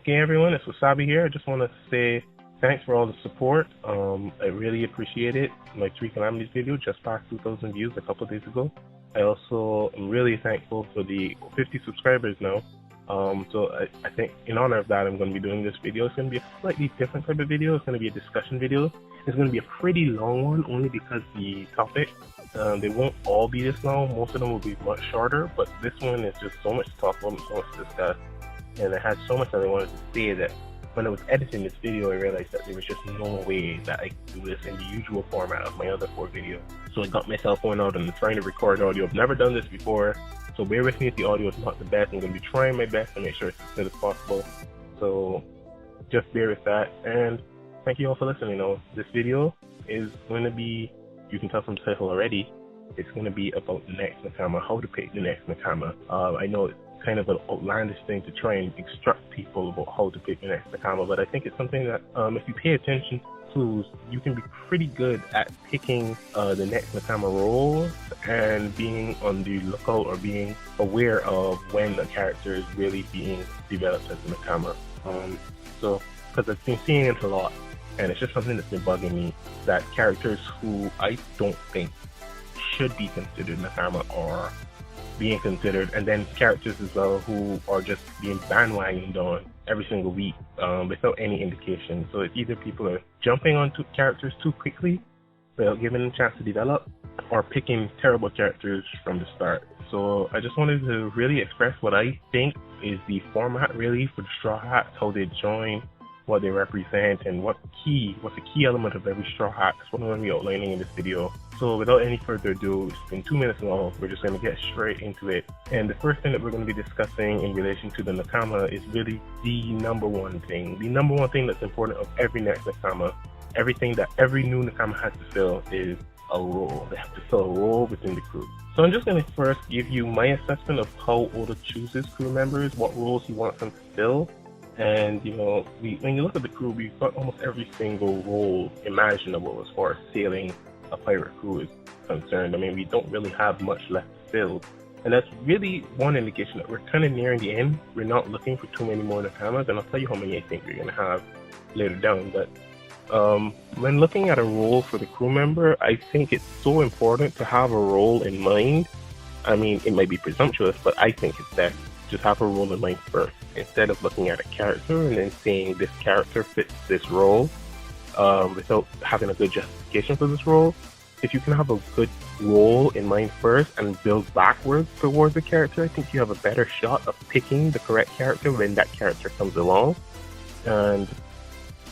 Okay, everyone, it's Wasabi here. I just want to say thanks for all the support. I really appreciate it. My 3 Calamities video just passed 2,000 views a couple of days ago. I also am really thankful for the 50 subscribers now. So I think in honor of that, I'm going to be doing this video. It's going to be a slightly different type of video. It's going to be a discussion video. It's going to be a pretty long one, only because the topic, they won't all be this long. Most of them will be much shorter, but this one is just so much to talk about, so much to discuss. And I had so much that I wanted to say that when I was editing this video, I realized that there was just no way that I could do this in the usual format of my other 4 videos. So I got my cell phone out and trying to record audio. I've never done this before, so bear with me if the audio is not the best. I'm going to be trying my best to make sure it's as good as possible. So just bear with that, and thank you all for listening. This video is going to be, you can tell from the title already, it's going to be about the next Nakama, how to pick the next Nakama. I know it's kind of an outlandish thing to try and instruct people about how to pick the next Nakama, but I think it's something that if you pay attention to clues, you can be pretty good at picking the next Nakama role and being on the lookout or being aware of when a character is really being developed as a Nakama. So, because I've been seeing it a lot, and it's just something that's been bugging me, that characters who I don't think should be considered Nakama are being considered, and then characters as well who are just being bandwagoned on every single week without any indication. So it's either people are jumping onto characters too quickly without giving them a chance to develop, or picking terrible characters from the start. So I just wanted to really express what I think is the format really for the Straw Hats, how they join, what they represent, and what's a key element of every Straw Hat. That's what I'm going to be outlining in this video. So without any further ado, it's been 2 minutes long, we're just going to get straight into it. And the first thing that we're going to be discussing in relation to the Nakama is really the number one thing. The number one thing that's important of every next Nakama, everything that every new Nakama has to fill is a role. They have to fill a role within the crew. So I'm just going to first give you my assessment of how Oda chooses crew members, what roles he wants them to fill. And when you look at the crew, we've got almost every single role imaginable as far as sailing a pirate crew is concerned. I mean, we don't really have much left to fill, and that's really one indication that we're kind of nearing the end. We're not looking for too many more Nakamas, and I'll tell you how many I think we're going to have later down. But when looking at a role for the crew member, I think it's so important to have a role in mind. I mean, it might be presumptuous, but I think it's best just have a role in mind first, instead of looking at a character and then saying this character fits this role without having a good justification for this role. If you can have a good role in mind first and build backwards towards the character, I think you have a better shot of picking the correct character when that character comes along, and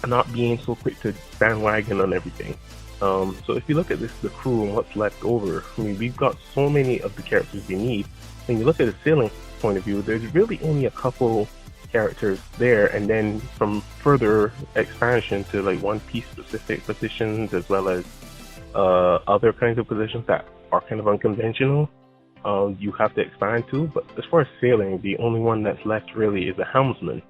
not being so quick to bandwagon on everything. So if you look at the crew and what's left over, I mean, we've got so many of the characters we need. When you look at the sailing point of view, there's really only a couple characters there, and then from further expansion to like One Piece specific positions, as well as other kinds of positions that are kind of unconventional, you have to expand to. But as far as sailing, the only one that's left really is a helmsman,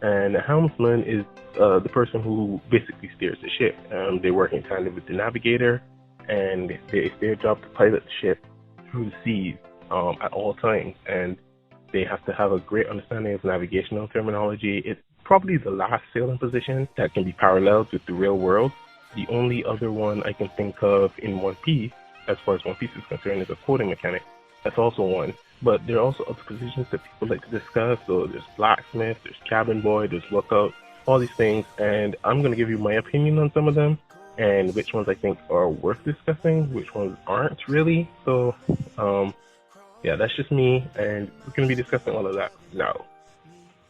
and a helmsman is the person who basically steers the ship. They work in tandem with the navigator, and it's their job to pilot the ship through the seas at all times, and they have to have a great understanding of navigational terminology. It's probably the last sailing position that can be paralleled with the real world. The only other one I can think of in One Piece, as far as One Piece is concerned, is a coding mechanic. That's also one. But there are also other positions that people like to discuss. So there's blacksmith, there's cabin boy, there's lookout, all these things. And I'm going to give you my opinion on some of them, and which ones I think are worth discussing, which ones aren't really. So, yeah, that's just me, and we're going to be discussing all of that now.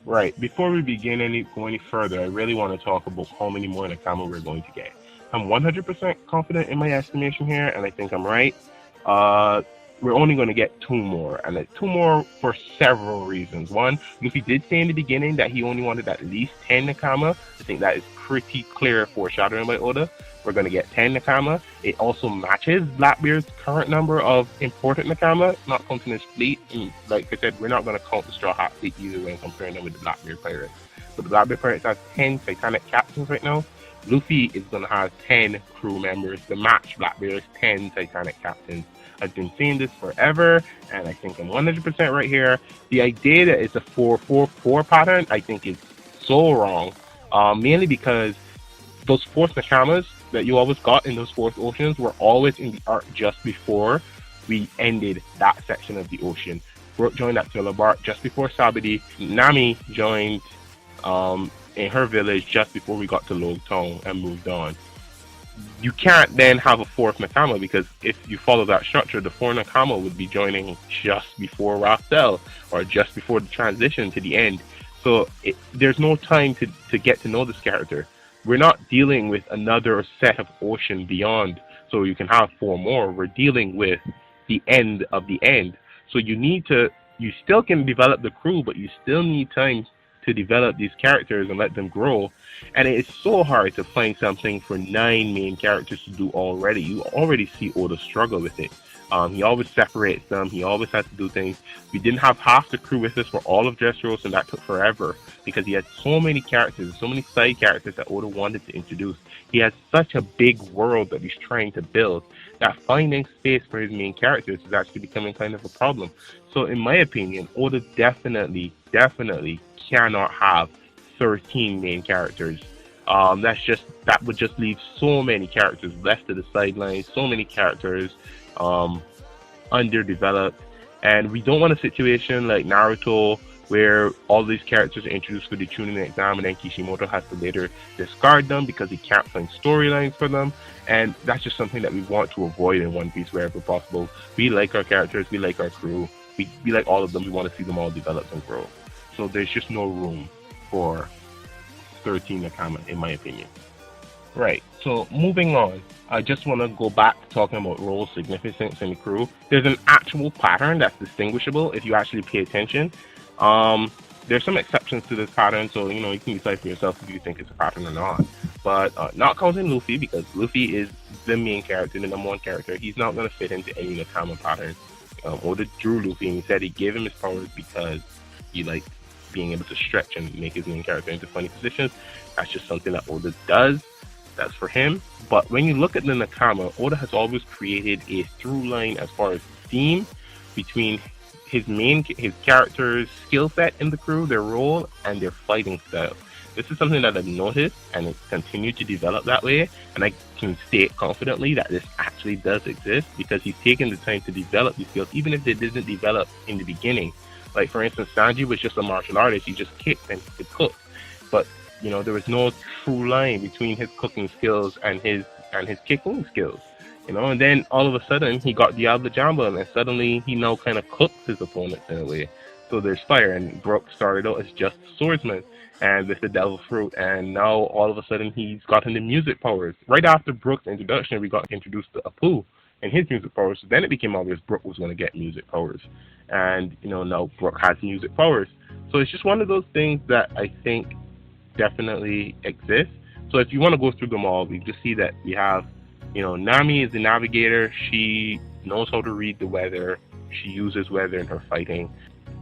Right, before we begin go any further, I really want to talk about how many more Nakama we're going to get. I'm 100% confident in my estimation here, and I think I'm right. We're only going to get 2 more, and 2 more for several reasons. One, Luffy did say in the beginning that he only wanted at least 10 Nakama. I think that is pretty clear foreshadowing by Oda. We're going to get 10 Nakama. It also matches Blackbeard's current number of imported Nakama, not counting his fleet. And like I said, we're not going to count the Straw Hat fleet either when comparing them with the Blackbeard Pirates. But the Blackbeard Pirates have 10 Titanic captains right now. Luffy is going to have 10 crew members to match Blackbeard's 10 Titanic captains. I've been saying this forever, and I think I'm 100% right here. The idea that it's a 4-4-4 pattern, I think, is so wrong, mainly because those fourth Nakamas that you always got in those fourth oceans were always in the arc just before we ended that section of the ocean. Brooke joined at Tillabar just before Sabidi. Nami joined in her village just before we got to Logtown and moved on. You can't then have a fourth Nakama, because if you follow that structure, the fourth Nakama would be joining just before Rastel or just before the transition to the end. So there's no time to get to know this character. We're not dealing with another set of ocean beyond, so you can have 4 more. We're dealing with the end of the end. So you still can develop the crew, but you still need time to develop these characters and let them grow. And it's so hard to find something for 9 main characters to do already. You already see Oda struggle with it. He always separates them. He always has to do things. We didn't have half the crew with us for all of Dressrosa, and that took forever because he had so many characters, so many side characters that Oda wanted to introduce. He has such a big world that he's trying to build that finding space for his main characters is actually becoming kind of a problem. So in my opinion, Oda definitely cannot have 13 main characters. That would just leave so many characters left to the sidelines, so many characters underdeveloped, and we don't want a situation like Naruto where all these characters are introduced for the tuning exam and then Kishimoto has to later discard them because he can't find storylines for them. And that's just something that we want to avoid in One Piece wherever possible. We like our characters, we like our crew, we like all of them, we want to see them all develop and grow. So there's just no room for 13 Nakama, in my opinion. Right, so moving on, I just want to go back to talking about role significance in the crew. There's an actual pattern that's distinguishable if you actually pay attention. There's some exceptions to this pattern, so you can decide for yourself if you think it's a pattern or not. But not counting Luffy, because Luffy is the main character, the number 1 character. He's not going to fit into any Nakama pattern. Oda drew Luffy and he said he gave him his powers because he liked being able to stretch and make his main character into funny positions. That's just something that Oda does. That's for him. But when you look at the Nakama, Oda has always created a through line as far as theme between his character's skill set in the crew, their role, and their fighting style. This is something that I've noticed, and it's continued to develop that way. And I can state confidently that this actually does exist because he's taken the time to develop these skills, even if they didn't develop in the beginning. Like for instance, Sanji was just a martial artist; he just kicked and he could cook. But there was no true line between his cooking skills and his kicking skills. And then all of a sudden he got Diablo Jambon, and suddenly he now kind of cooks his opponents in a way. So there's fire, and Brook started out as just a swordsman and with the Devil Fruit, and now all of a sudden he's gotten the music powers. Right after Brook's introduction, we got introduced to Apu and his music powers. So then it became obvious Brook was going to get music powers, and now Brook has music powers. So it's just one of those things that I think definitely exists. So if you want to go through them all, we just see that we have Nami is the navigator. She knows how to read the weather. She uses weather in her fighting.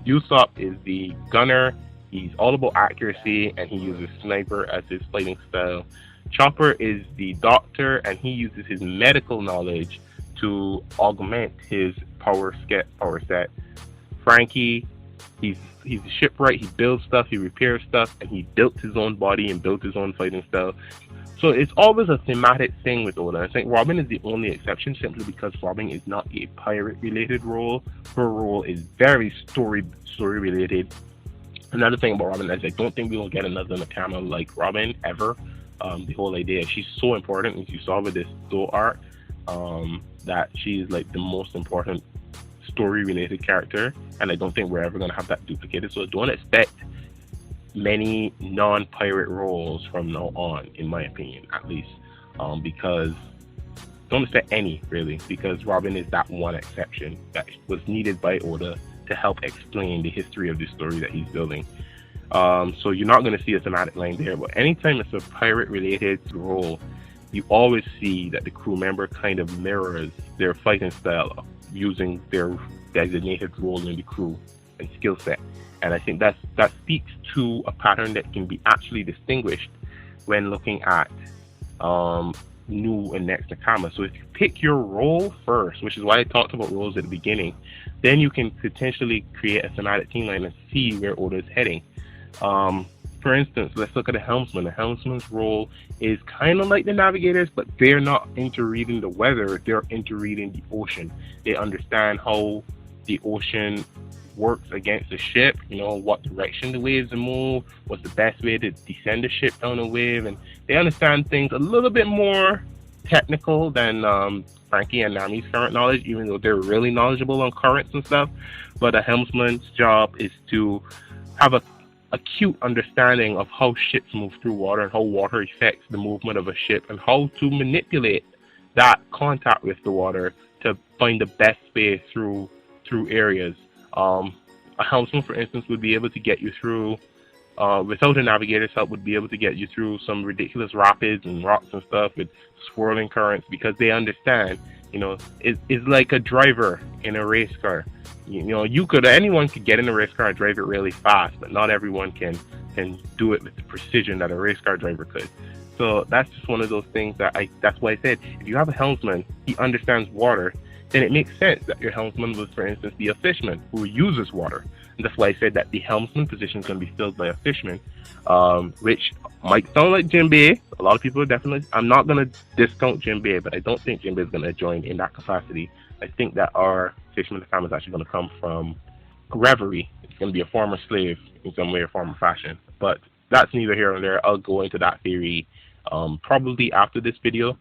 Usopp is the gunner. He's all about accuracy, and he uses sniper as his fighting style. Chopper is the doctor, and he uses his medical knowledge to augment his power set. Frankie, he's a shipwright. He builds stuff, he repairs stuff, and he built his own body and built his own fighting style. So it's always a thematic thing with Oda. I think Robin is the only exception, simply because Robin is not a pirate-related role. Her role is very story-related. Another thing about Robin is I don't think we will get another Nakama like Robin ever. The whole idea, she's so important, as you saw with this Do arc, that she's like the most important story-related character, and I don't think we're ever going to have that duplicated. So don't expect many non-pirate roles from now on, in my opinion, at least, because don't expect any, really, because Robin is that one exception that was needed by Oda to help explain the history of the story that he's building. So you're not going to see a thematic line there, but anytime it's a pirate-related role, you always see that the crew member kind of mirrors their fighting style using their designated role in the crew and skill set. And I think that speaks to a pattern that can be actually distinguished when looking at new and next Nakama. So if you pick your role first, which is why I talked about roles at the beginning, then you can potentially create a thematic team line and see where Oda is heading. For for instance, let's look at the helmsman. The helmsman's role is kind of like the navigators, but they're not into reading the weather. They're into reading the ocean. They understand how the ocean works against the ship, you know, what direction the waves move, what's the best way to descend the ship down a wave, and they understand things a little bit more technical than Frankie and Nami's current knowledge, even though they're really knowledgeable on currents and stuff. But a helmsman's job is to have a acute understanding of how ships move through water and how water affects the movement of a ship and how to manipulate that contact with the water to find the best way through areas. A helmsman, for instance, would be able to get you through, without a navigator's help, would be able to get you through some ridiculous rapids and rocks and stuff with swirling currents, because they understand, you know, it's like a driver in a race car. You know, anyone could get in a race car and drive it really fast, but not everyone can do it with the precision that a race car driver could. So that's just one of those things that's why I said, if you have a helmsman, he understands water, then it makes sense that your helmsman would, for instance, be a fisherman who uses water. And that's why I said that the helmsman position is going to be filled by a fisherman, which might sound like Jinbei. A lot of people are definitely, I'm not going to discount Jinbei, but I don't think Jinbei is going to join in that capacity. I think that our fisherman Nakama is actually going to come from Reverie. It's going to be a former slave in some way or form or fashion. But that's neither here nor there. I'll go into that theory probably after this video.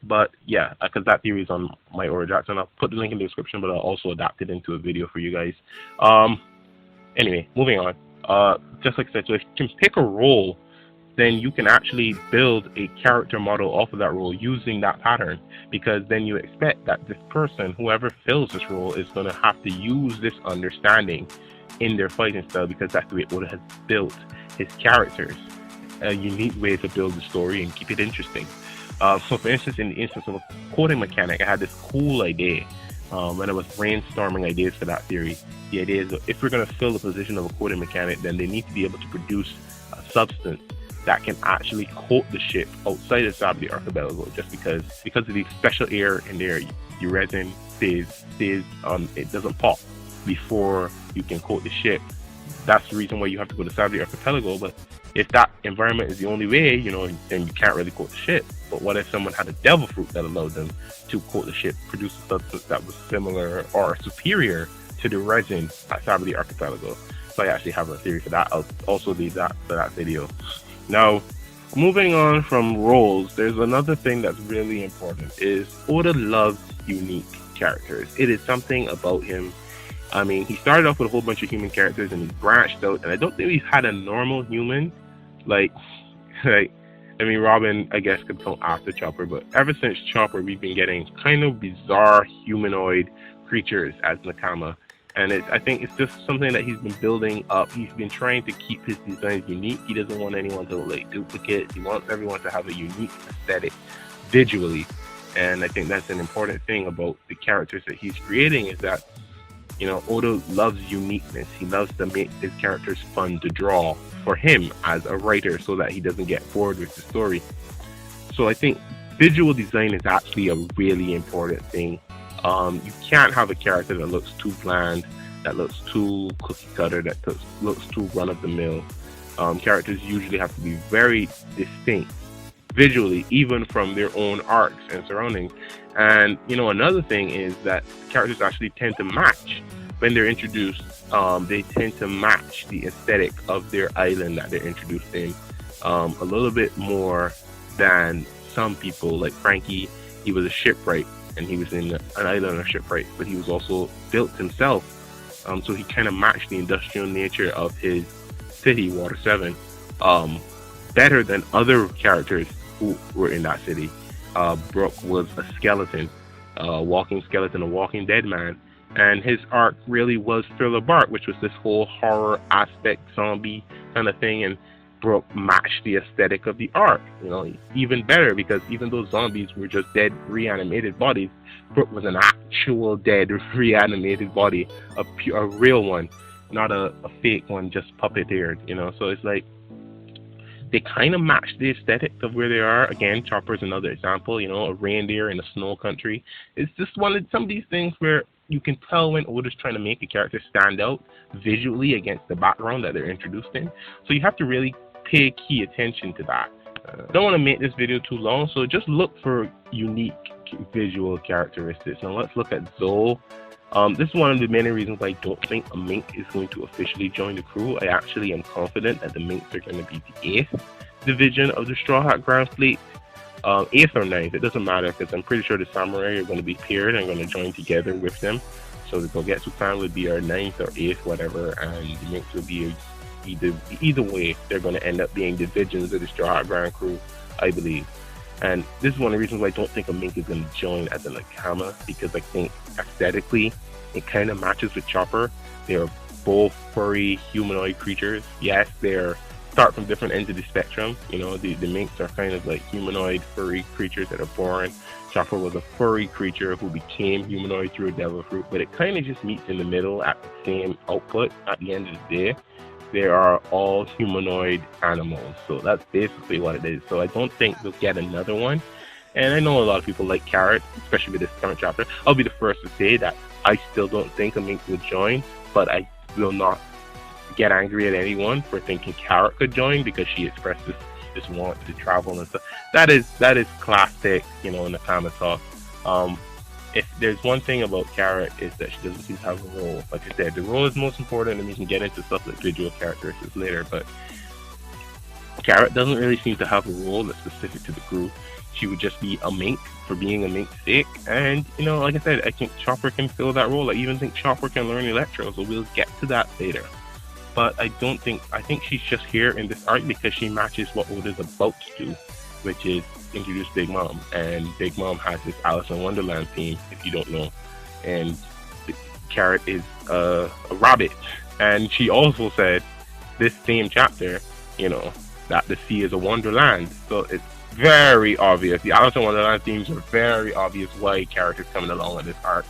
But yeah, because that theory is on my OroJackson. I'll put the link in the description, but I'll also adapt it into a video for you guys. Anyway, moving on. Just like I said, so if you can pick a role, then you can actually build a character model off of that role using that pattern, because then you expect that this person, whoever fills this role, is going to have to use this understanding in their fighting style, because that's the way Oda has built his characters. A unique way to build the story and keep it interesting. So for instance, in the instance of a coding mechanic, I had this cool idea when I was brainstorming ideas for that theory. The idea is that if we're going to fill the position of a coding mechanic, then they need to be able to produce a substance that can actually coat the ship outside of the archipelago, just because of the special air in there, your resin stays it doesn't pop before you can coat the ship. That's the reason why you have to go to the archipelago. But if that environment is the only way, you know, then you can't really coat the ship. But what if someone had a devil fruit that allowed them to coat the ship, produce a substance that was similar or superior to the resin at the archipelago? So I actually have a theory for that. I'll also leave that for that video. Now, moving on from roles, there's another thing that's really important, is Oda loves unique characters. It is something about him. I mean, he started off with a whole bunch of human characters and he branched out, and I don't think we've had a normal human, like I mean, Robin, I guess, could come after Chopper, but ever since Chopper, we've been getting kind of bizarre humanoid creatures as Nakama. And I think it's just something that he's been building up. He's been trying to keep his designs unique. He doesn't want anyone to like duplicate. He wants everyone to have a unique aesthetic visually. And I think that's an important thing about the characters that he's creating, is that, you know, Oda loves uniqueness. He loves to make his characters fun to draw for him as a writer, so that he doesn't get bored with the story. So I think visual design is actually a really important thing. You can't have a character that looks too bland, that looks too cookie cutter, that looks too run of the mill. Characters usually have to be very distinct visually, even from their own arcs and surroundings. And, you know, another thing is that characters actually tend to match when they're introduced. They tend to match the aesthetic of their island that they're introduced in a little bit more than some people. Like Frankie, he was a shipwright, and he was in an island on a shipwright, but he was also built himself. So he kind of matched the industrial nature of his city, Water 7, better than other characters who were in that city. Brook was a skeleton, a walking skeleton, a walking dead man. And his arc really was Thriller Bark, which was this whole horror aspect, zombie kind of thing. And Brook matched the aesthetic of the arc, you know, even better, because even though zombies were just dead, reanimated bodies, Brook was an actual dead, reanimated body, a real one, not a fake one, just puppeteered, you know. So it's like, they kind of match the aesthetic of where they are. Again, Chopper's another example, you know, a reindeer in a snow country. It's just one of some of these things where you can tell when Oda's trying to make a character stand out visually against the background that they're introduced in. So you have to really pay key attention to that. I don't want to make this video too long, so just look for unique visual characteristics. Now let's look at Zoe. This is one of the many reasons why I don't think a mink is going to officially join the crew. I actually am confident that the minks are going to be the 8th division of the Straw Hat Grand Fleet. 8th or 9th, it doesn't matter, because I'm pretty sure the samurai are going to be paired and going to join together with them. So the Gogetsu clan would be our 9th or 8th, whatever, and the minks will be either way. They're going to end up being divisions of the Straw Hat Grand crew, I believe. And this is one of the reasons why I don't think a mink is going to join as a Nakama, because I think aesthetically it kind of matches with Chopper. They're both furry humanoid creatures. Yes, they're start from different ends of the spectrum. You know, the minks are kind of like humanoid furry creatures that are born. Chopper was a furry creature who became humanoid through a devil fruit, but it kind of just meets in the middle at the same output at the end of the day. They are all humanoid animals, so that's basically what it is. So I don't think we'll get another one. And I know a lot of people like Carrot, especially with this current chapter. I'll be the first to say that I still don't think a mink will join, but I will not get angry at anyone for thinking Carrot could join, because she expressed this want to travel and stuff. That is classic, you know, Nakama talk. If there's one thing about Carrot, is that she doesn't seem to have a role. Like I said, the role is most important, and we can get into stuff like visual characteristics later, but Carrot doesn't really seem to have a role that's specific to the group. She would just be a mink for being a mink's sake. And, you know, like I said, I think Chopper can fill that role. I even think Chopper can learn Electro, so we'll get to that later. But I think she's just here in this arc because she matches what Oda's about to do, which is introduce Big Mom. And Big Mom has this Alice in Wonderland theme, if you don't know. And Carrot is a rabbit. And she also said, this same chapter, you know, that the sea is a wonderland. So it's very obvious. The Alice in Wonderland themes are very obvious why Carrot is coming along with this arc.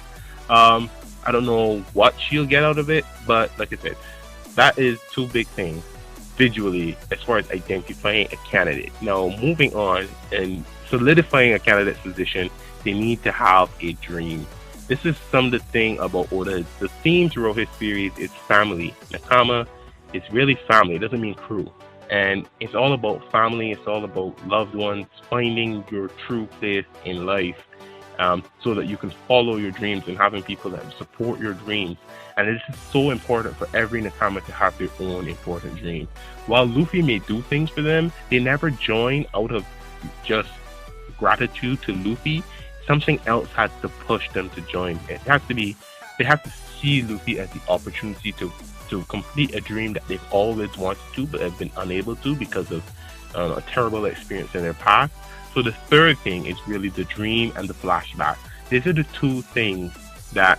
I don't know what she'll get out of it, but like I said, that is two big things visually as far as identifying a candidate. Now, moving on and solidifying a candidate's position, they need to have a dream. This is some of the thing about Oda. The theme throughout his series is family. Nakama is really family. It doesn't mean crew. And it's all about family. It's all about loved ones, finding your true place in life, so that you can follow your dreams and having people that support your dreams. And this is so important for every Nakama to have their own important dream. While Luffy may do things for them, they never join out of just gratitude to Luffy. Something else has to push them to join. It has to be, they have to see Luffy as the opportunity to complete a dream that they've always wanted to but have been unable to because of a terrible experience in their past. So the third thing is really the dream and the flashback. These are the two things that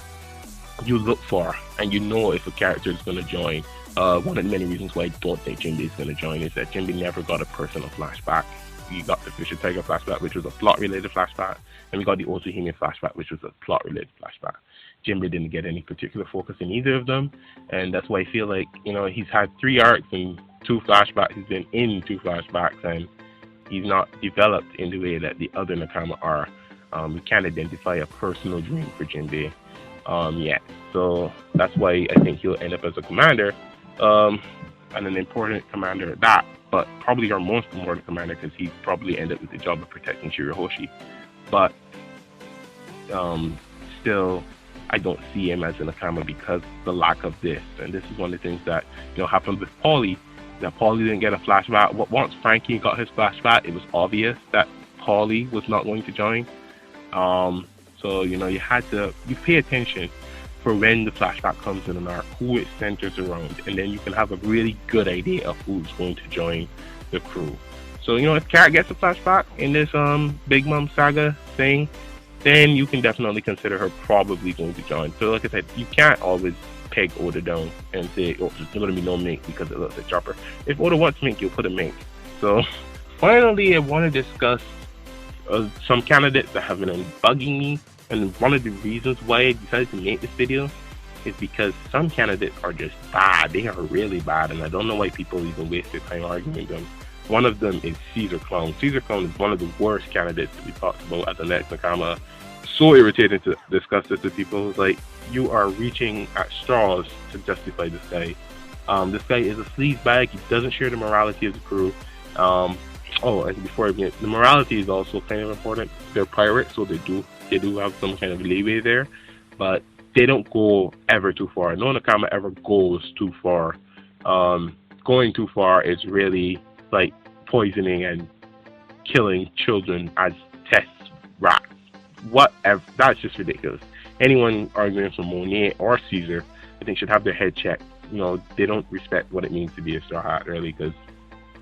you look for, and you know if a character is going to join. One of the many reasons why I don't think Jinbei is going to join is that Jinbei never got a personal flashback. We got the Fisher Tiger flashback, which was a plot-related flashback, and we got the Osuhime flashback, which was a plot-related flashback. Jinbei didn't get any particular focus in either of them, and that's why I feel like, you know, he's had 3 arcs and 2 flashbacks. He's been in 2 flashbacks, and he's not developed in the way that the other Nakama are. We can't identify a personal dream for Jinbei yet. So that's why I think he'll end up as a commander, and an important commander at that, but probably our most important commander because he probably end up with the job of protecting Shirahoshi. But still, I don't see him as a Nakama because of the lack of this. And this is one of the things that, you know, happened with Paulie. That Paulie didn't get a flashback. Once Frankie got his flashback, it was obvious that Paulie was not going to join. So, you know, you pay attention for when the flashback comes in an arc, who it centers around, and then you can have a really good idea of who's going to join the crew. So, you know, if Carrot gets a flashback in this Big Mom saga thing, then you can definitely consider her probably going to join. So, like I said, you can't always peg Oda down and say, oh, there's going to be no mink because it looks like Chopper. If Oda wants mink, you'll put a mink. So, finally, I want to discuss some candidates that have been bugging me. And one of the reasons why I decided to make this video is because some candidates are just bad. They are really bad, and I don't know why people even waste their time arguing them. One of them is Caesar Clown. Caesar Clown is one of the worst candidates to be talked about as the next Nakama. So irritating to discuss this with people. Like, you are reaching at straws to justify this guy. This guy is a sleazebag. He doesn't share the morality of the crew. And before I begin, the morality is also kind of important. They're pirates, so they do have some kind of leeway there, but they don't go ever too far. No Nakama ever goes too far. Going too far is really like poisoning and killing children as test rats. Whatever. That's just ridiculous. Anyone arguing for Monet or Caesar, I think, should have their head checked. They don't respect what it means to be a Straw Hat, really, because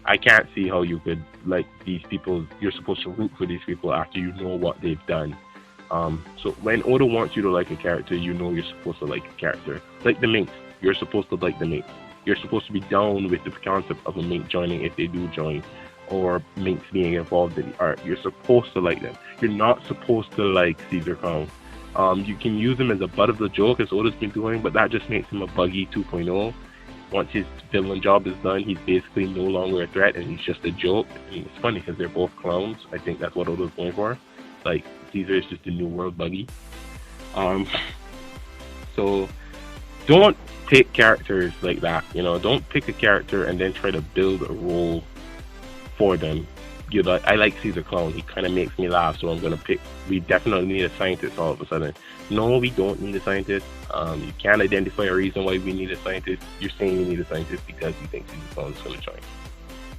I can't see how you could like these people. You're supposed to root for these people after you know what they've done. So when Oda wants you to like a character, you're supposed to like a character. Like the Minx, you're supposed to like the Minx. You're supposed to be down with the concept of a Minx joining if they do join, or Minx being involved in the art. You're supposed to like them. You're not supposed to like Caesar Clown. You can use him as a butt of the joke, as Oda's been doing, but that just makes him a buggy 2.0. Once his villain job is done, he's basically no longer a threat, and he's just a joke. I mean, it's funny because they're both clowns. I think that's what Oda's going for. Like, Caesar is just a New World buggy. So don't pick characters like that. Don't pick a character and then try to build a role for them. I like Caesar Clown. He kind of makes me laugh, so I'm gonna pick. We definitely need a scientist all of a sudden. No, we don't need a scientist. You can't identify a reason why we need a scientist. You're saying we need a scientist because you think Caesar Clown is gonna join.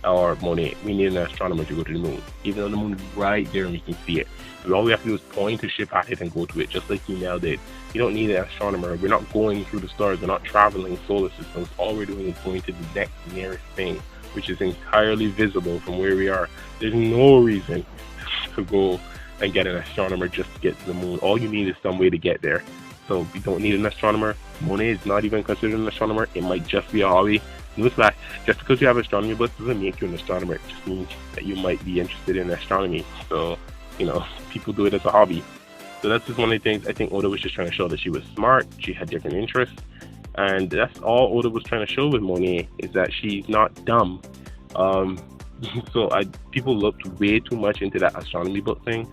Or Monet, we need an astronomer to go to the moon, even though the moon is right there and we can see it. So all we have to do is point a ship at it and go to it, just like he now did. You don't need an astronomer. We're not going through the stars. We're not traveling solar systems. All we're doing is going to the next nearest thing, which is entirely visible from where we are. There's no reason to go and get an astronomer just to get to the moon. All you need is some way to get there. So we don't need an astronomer. Monet is not even considered an astronomer. It might just be a hobby. Newsflash, just because you have astronomy books doesn't make you an astronomer. It just means that you might be interested in astronomy. So, people do it as a hobby. So that's just one of the things. I think Oda was just trying to show that she was smart. She had different interests. And that's all Oda was trying to show with Monet, is that she's not dumb. People looked way too much into that astronomy book thing,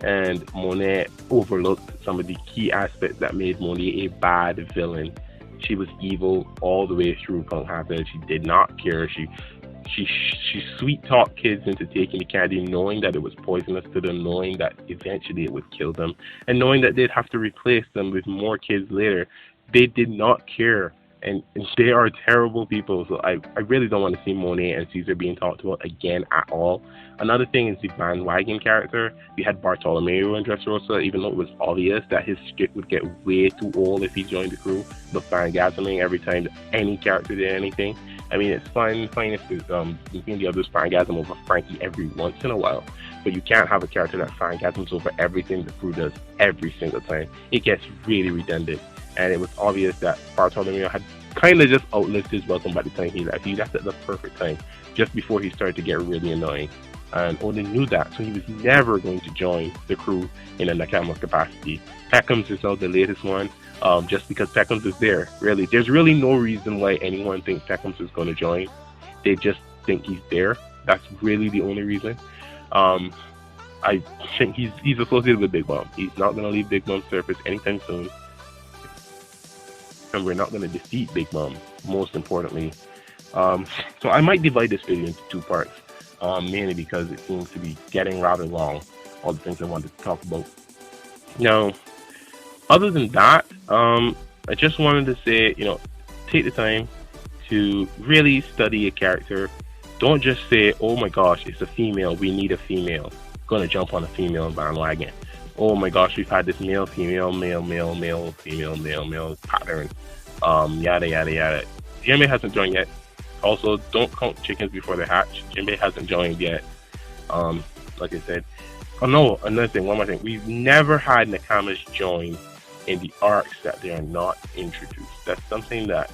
and Monet overlooked some of the key aspects that made Monet a bad villain. She was evil all the way through Punk Hazard. She did not care. She sweet talked kids into taking the candy, knowing that it was poisonous to them, knowing that eventually it would kill them, and knowing that they'd have to replace them with more kids later. They did not care, and they are terrible people. So I really don't want to see Monet and Caesar being talked about again at all. Another thing is the bandwagon character. We had Bartolomeo in Dressrosa, even though it was obvious that his shit would get way too old if he joined the crew. The fangasming every time any character did anything. I mean, it's fine if the others fangasm over Frankie every once in a while, but you can't have a character that fangasms over everything the crew does every single time. It gets really redundant. And it was obvious that Bartolomeo had kind of just outlived his welcome by the time he left. He left at the perfect time, just before he started to get really annoying. And Oda knew that, so he was never going to join the crew in a Nakama capacity. Peckham's is now the latest one, just because Peckham's is there. Really, there's really no reason why anyone thinks Peckham's is going to join. They just think he's there. That's really the only reason. I think he's associated with Big Mom. He's not going to leave Big Mom's surface anytime soon. And we're not going to defeat Big Mom, most importantly. So I might divide this video into two parts, mainly because it seems to be getting rather long, all the things I wanted to talk about. Now, other than that, I just wanted to say, take the time to really study a character. Don't just say, oh my gosh, it's a female, we need a female. Gonna jump on a female bandwagon. Oh my gosh, we've had this male, female, male, male, male, female, male, male pattern. Yada, yada, yada. Jinbei hasn't joined yet. Also, don't count chickens before they hatch. Jinbei hasn't joined yet. Like I said. Oh no, another thing, one more thing. We've never had Nakamas join in the arcs that they are not introduced. That's something that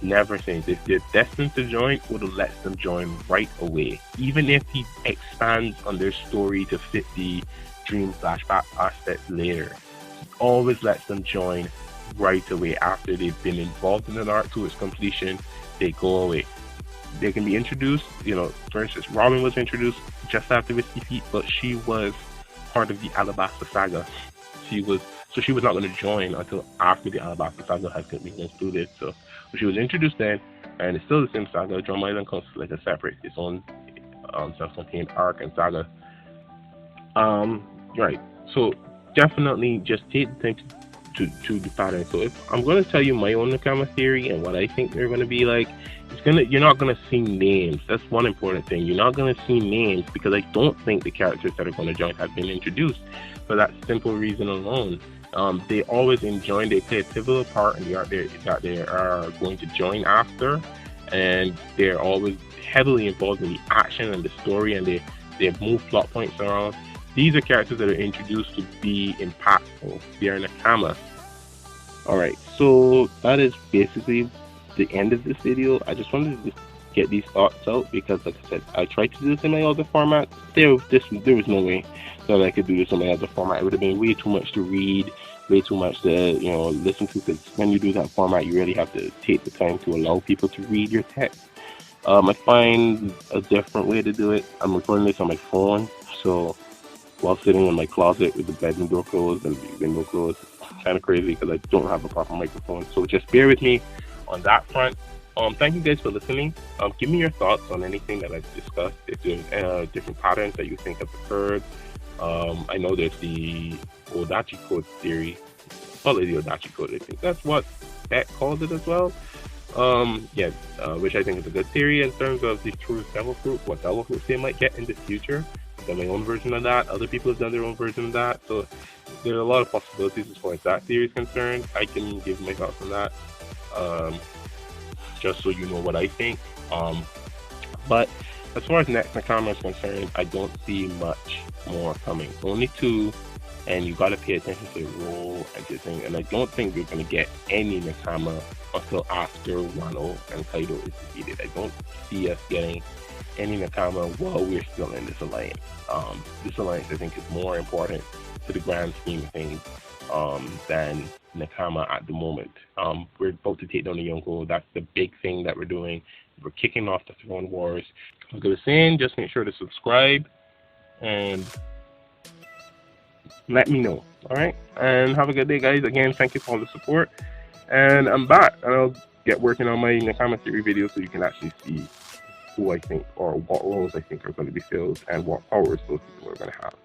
never saying. If they're destined to join, Oda lets them join right away. Even if he expands on their story to fit the dream flashback aspect later, he always lets them join right away after they've been involved in an arc to its completion. They go away. They can be introduced, for instance, Robin was introduced just after Risky Feet, but she was part of the Alabasta saga. She was So she was not going to join until after the Alabasta saga had been concluded. So she was introduced then, and it's still the same saga. Drum Island comes like a separate, its own self-contained arc and saga. Right. So definitely just take the time to the pattern. So if I'm going to tell you my own Nakama theory and what I think they're going to be like, you're not going to see names. That's one important thing. You're not going to see names because I don't think the characters that are going to join have been introduced for that simple reason alone. They always enjoy, they play a pivotal part in the art that they are going to join after, and they're always heavily involved in the action and the story, and they move plot points around. These are characters that are introduced to be impactful. They are Nakama. Alright, so that is basically the end of this video. I just wanted to get these thoughts out because, like I said, I tried to do this in my other format. There was no way that I could do this in my other format. It would have been way too much to read, way too much to listen to, because when you do that format, you really have to take the time to allow people to read your text. I find a different way to do it. I'm recording this on my phone, so while sitting in my closet with the bedroom door closed and the window closed, it's kind of crazy because I don't have a proper microphone. So just bear with me on that front. Thank you guys for listening. Give me your thoughts on anything that I've discussed. If there's different patterns that you think have occurred. I know there's the Odachi code theory. Probably the Odachi code, I think that's what Beck called it as well. Which I think is a good theory in terms of the true devil fruit, what devil fruits they might get in the future. I've done my own version of that. Other people have done their own version of that. So there are a lot of possibilities as far as that theory is concerned. I can give my thoughts on that, just so you know what I think. But as far as next Nakama is concerned, I don't see much more coming. Only 2, and you gotta pay attention to the role and the thing. And I don't think we're gonna get any Nakama until after Wano and Kaido is defeated. I don't see us getting any Nakama while we're still in this alliance. This alliance, I think, is more important to the grand scheme of things than Nakama at the moment. We're about to take down the Yonko. That's the big thing that we're doing. We're kicking off the Throne Wars. Like I was saying, just make sure to subscribe and let me know. Alright? And have a good day, guys. Again, thank you for all the support. And I'm back. And I'll get working on my Nakama theory video so you can actually see who I think or what roles I think are going to be filled and what powers those people are going to have.